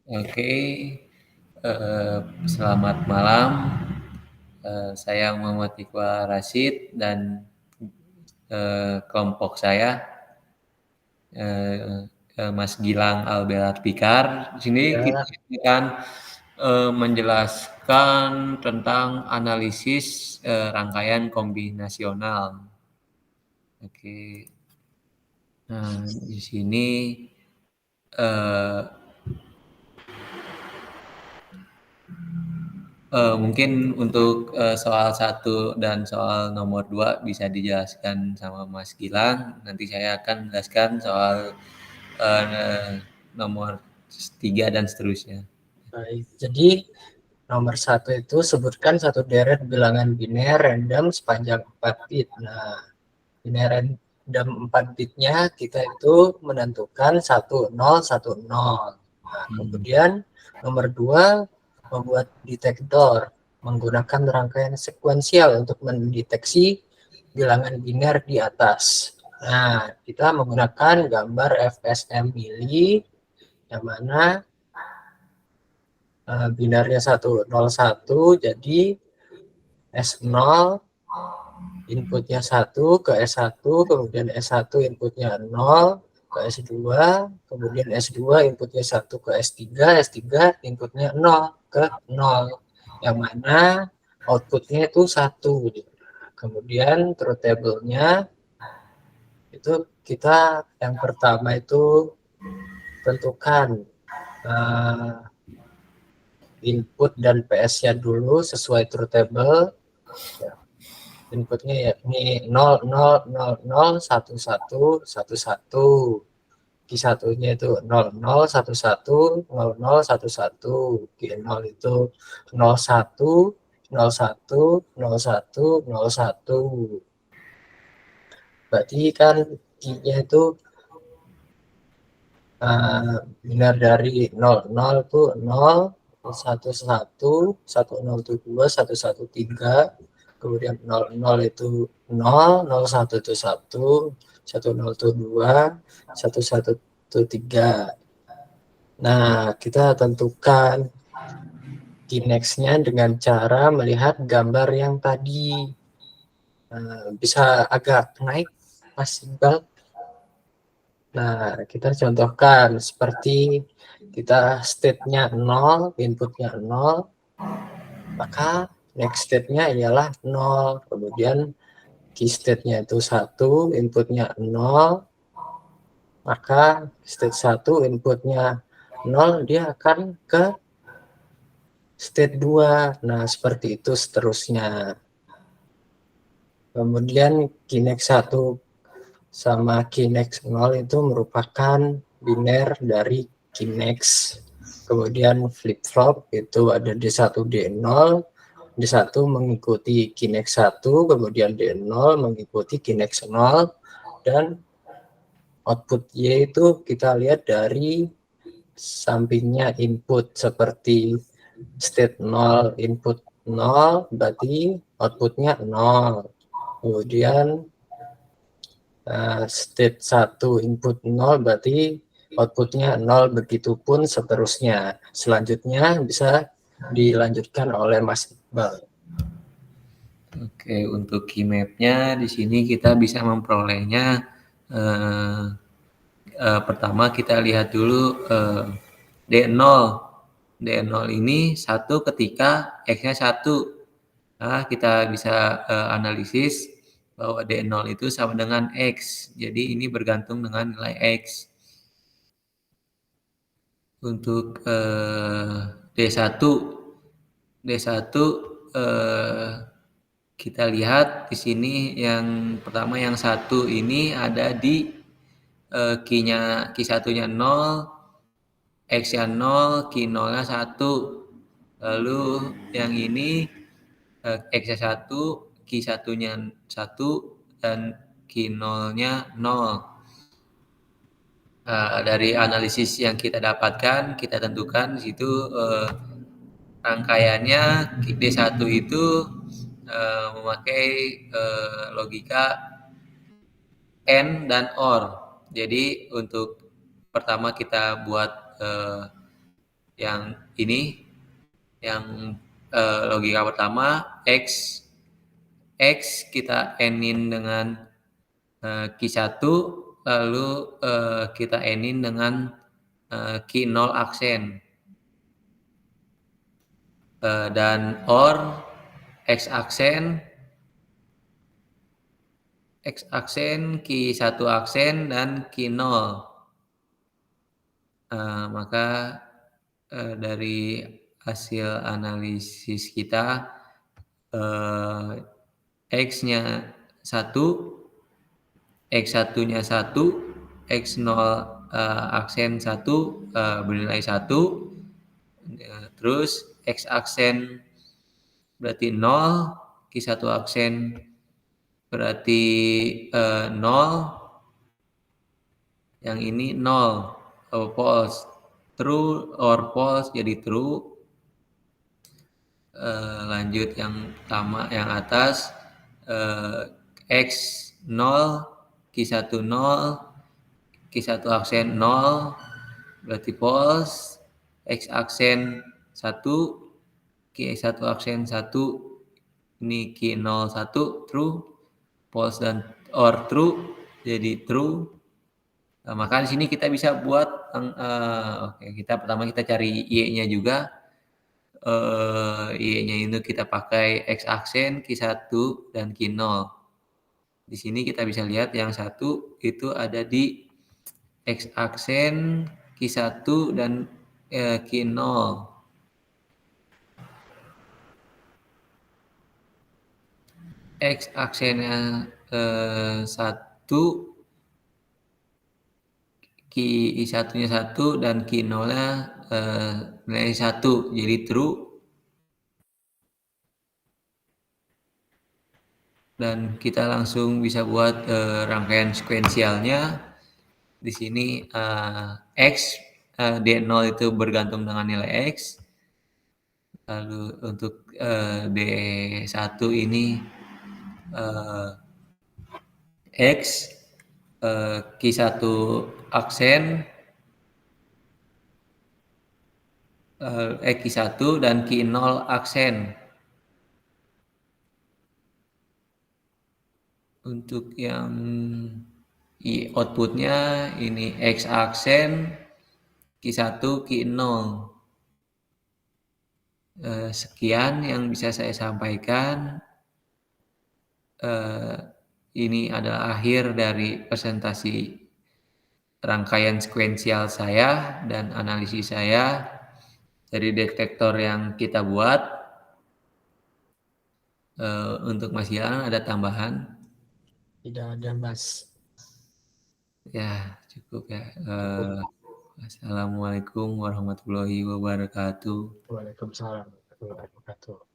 Oke, selamat malam. Saya Muhammad Iqbal Rashid dan kelompok saya Mas Gilang Albert Pikar. Di sini kita Ya, akan menjelaskan tentang analisis rangkaian kombinasional. Oke, nah di sini eh, mungkin untuk soal satu dan soal nomor 2 bisa dijelaskan sama Mas Gilang. Nanti saya akan jelaskan soal nomor 3 dan seterusnya. baik. Jadi nomor satu itu sebutkan satu deret bilangan biner random sepanjang 4 bit. Nah, biner random 4 bitnya kita itu menentukan 1010. Nah, Hmm. kemudian nomor 2 membuat detektor menggunakan rangkaian sekuensial untuk mendeteksi bilangan biner di atas. Nah, kita menggunakan gambar FSM mili yang mana binarnya 101, jadi S0 inputnya 1 ke S1, kemudian S1 inputnya 0 ke S2, kemudian S2 inputnya 1 ke S3, S3 inputnya 0 ke 0, yang mana outputnya itu 1. Kemudian truth table-nya itu kita yang pertama itu tentukan uh, input dan PS-nya dulu sesuai truth table. Ya, inputnya yakni 00001111. Ki satunya itu 0011 0011. Ki 0 itu 01 01 01 01. Berarti kan ki-nya itu binar dari 00 itu 0 11 1012 113, kemudian 00 itu 0 01 itu 1 10 itu 2 11 itu 3. Nah, kita tentukan Kinex-nya dengan cara melihat gambar yang tadi. Bisa agak naik, Mas Iqbal. Nah, kita contohkan seperti kita state-nya 0, inputnya 0, maka next state-nya ialah 0. Kemudian key state-nya itu 1, inputnya 0, maka state 1 inputnya 0, dia akan ke state 2. Nah, seperti itu seterusnya. Kemudian Kinex 1 sama Kinex 0 itu merupakan biner dari Kinex. Kemudian flip-flop itu ada D1, D0. D1 mengikuti Kinex 1, kemudian D0 mengikuti Kinex 0, dan output Y itu kita lihat dari sampingnya input seperti state 0 input 0, berarti outputnya 0. Kemudian state 1 input 0, berarti outputnya 0, begitupun seterusnya. Selanjutnya bisa dilanjutkan oleh Mas Iqbal. Oke, untuk key map-nya di sini kita bisa memperolehnya. Eh, Pertama kita lihat dulu D0. D0 ini 1 ketika X-nya 1. Nah, kita bisa analisis bahwa D0 itu sama dengan X. Jadi ini bergantung dengan nilai X. Untuk D1, D1 kita lihat di sini yang pertama yang 1 ini ada di key satunya 0, X-nya 0, key 0-nya 1. Lalu yang ini X-nya 1, key satunya 1, dan key 0-nya 0. Dari analisis yang kita dapatkan, kita tentukan di situ rangkaiannya D1 itu memakai logika AND dan OR. Jadi untuk pertama kita buat yang ini, yang logika pertama X kita N-in dengan Q1, lalu kita N-in dengan Q0 aksen. Dan OR X aksen, Q1 aksen, dan Q0. Maka dari hasil analisis kita, X-nya 1, X1-nya 1, X0 aksen 1 bernilai 1, terus X aksen berarti 0, Q1 aksen berarti 0, yang ini 0, false, true or false jadi true. Lanjut yang pertama, yang atas, X 0, Q1 0, Q1 aksen 0, berarti false. X aksen 1, Q1 aksen 1, ini Q0 1, true. False dan or true, jadi true. Maka di sini kita bisa buat, kita pertama kita cari Y-nya juga. Y-nya itu kita pakai X aksen, Q1, dan Q0. Di sini kita bisa lihat yang satu itu ada di X aksen, Q1, dan Q0. X aksennya 1, Q1-nya 1, dan Q0-nya nilai 1, jadi true. Dan kita langsung bisa buat rangkaian sekuensialnya. Di sini X, D0 itu bergantung dengan nilai X. Lalu untuk D1 ini X, Q1 aksen, Q1 dan Q0 aksen. Untuk yang outputnya ini X aksen, Q1, Q0. Sekian yang bisa saya sampaikan. Ini adalah akhir dari presentasi rangkaian sekuensial saya dan analisis saya dari detektor yang kita buat. Untuk Mas Gilang ada tambahan? Tidak ada, Mas. Ya, cukup ya. Assalamualaikum warahmatullahi wabarakatuh. Waalaikumsalam warahmatullahi wabarakatuh.